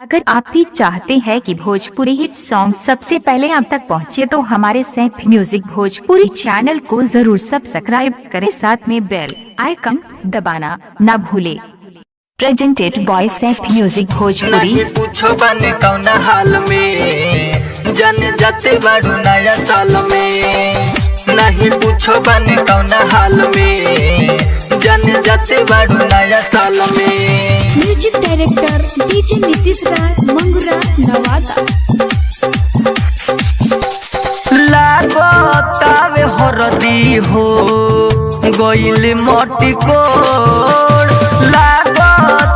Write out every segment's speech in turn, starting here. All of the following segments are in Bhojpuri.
अगर आप भी चाहते हैं कि भोजपुरी हिट सॉन्ग सबसे पहले आप तक पहुंचे तो हमारे सैफ म्यूजिक भोजपुरी चैनल को जरूर सब्सक्राइब करें, साथ में बेल आइकन दबाना न भूले। Presented by Saif music Bhojpuri. नहीं पूछो बने कौना हाल में, जन जाते बाड़ू नया साल में। नहीं पूछो बने कौना हाल में, जन जाते बाड़ू नया साल में। म्यूजिक डायरेक्टर डीजे नीतीश राज मंगुरा नवादा। लागो तावे हरदी हो गइल मोटी कोड़, लागो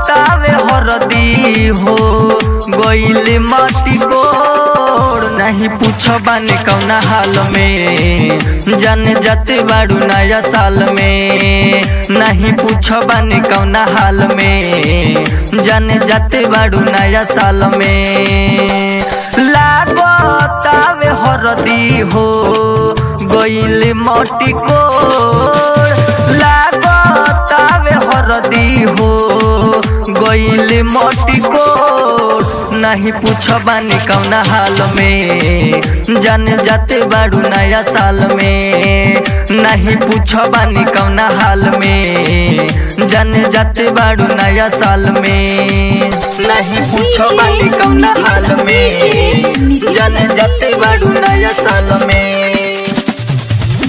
तावे हरदी हो गइल मोटी कोड़। नहीं पूछो बाने कौना हाल में, जन जाते बाड़ू नया साल में। नहीं पूछो बाने कौना हाल में, जन जाते बाड़ू नया साल में। लागो तावे हरदी हो गइल मोटी कोड़, लागो तावे हरदी हो गइल मोटी कोड़। नहीं पूछो बानी कौना हाल में, जन जाते बाड़ू नया साल में। नहीं पूछो बानी कौना हाल में, जन जाते बाड़ू नया साल में। नहीं पूछो बानी कौना हाल में, जन जाते बाड़ू नया साल में।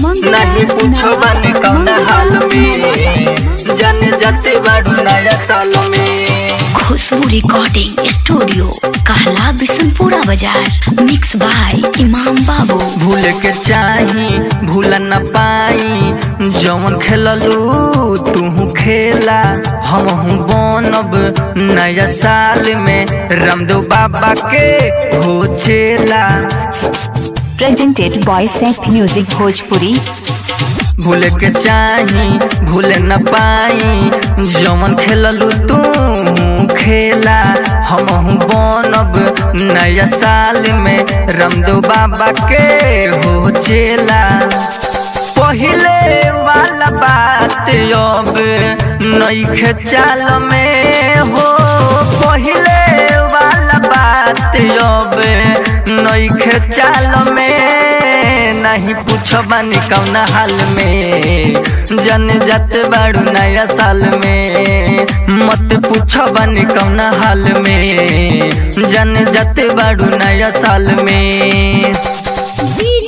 नहीं पूछो बानी कौना हाल में, जन जाते बाड़ू नया साल में। खुशबू रिकॉर्डिंग स्टूडियो कहला बिशनपुरा बाजार। मिक्स बाय इमाम बाबू। भूल के चाही भूल न पाई, जौन खेललू तू खेला हमहू बनब नया साल में। रामदेव बाबा के हो चेला। Presented by Saif music Bhojpuri. भूल के चाही भूल न पाई, जौन खेललू तू खेला हमहू बनब नया साल में। रामदेव बाबा के हो चेला। पहिले वाला बात अब नइखे चाल में हो, पहिले वाला बात अब नइखे चाल में। नहीं पूछो बानी कौना हाल में, जन जाते बाड़ू नया साल में। मत पूछो बानी कौना हाल में, जन जाते बाड़ू नया साल में।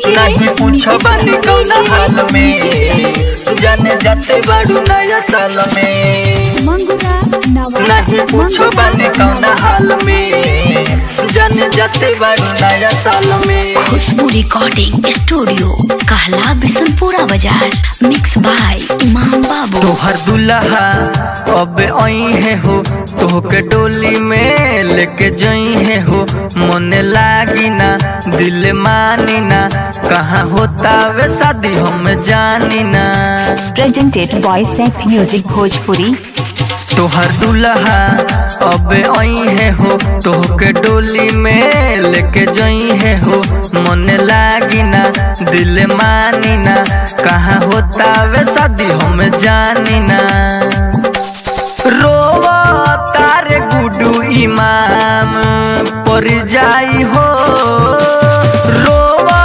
नहीं पूछो बानी कौना हाल में, जन जाते बाड़ू नया साल में। नहीं पूछो बानी कौना हाल में, जन जाते बाड़ू नया साल में। खुशबू रिकॉर्डिंग स्टूडियो कहला बिशनपुरा बाजार। मिक्स बाय इमाम बाबू। तोहर दुल्हा अब आई है हो, तोहके डोली में लेके जई है हो। मन लागी ना दिल मानी ना, कहाँ होता वे शादी हम जानी ना। Presented by Saif music Bhojpuri. तोहर दुल्हा अब आई है हो, तोहके डोली में लेके जई है हो। मन लागी ना दिल मानी ना, कहाँ होता वे शादी हम जानी ना। रोवा तारे गुडू इमाम पर जाई हो, रोवा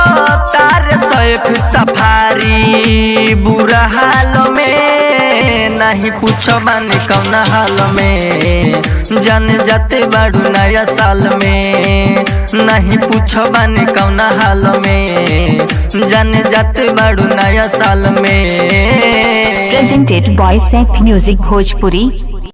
तारे सैफ सफारी बुरा हाल में। नहीं पूछो बानी कौना हाल में, जन जाते बाड़ू नया साल में। नहीं पूछो बानी कौना हाल में, जन जाते बाड़ू नया साल में। Presented by Saif music Bhojpuri.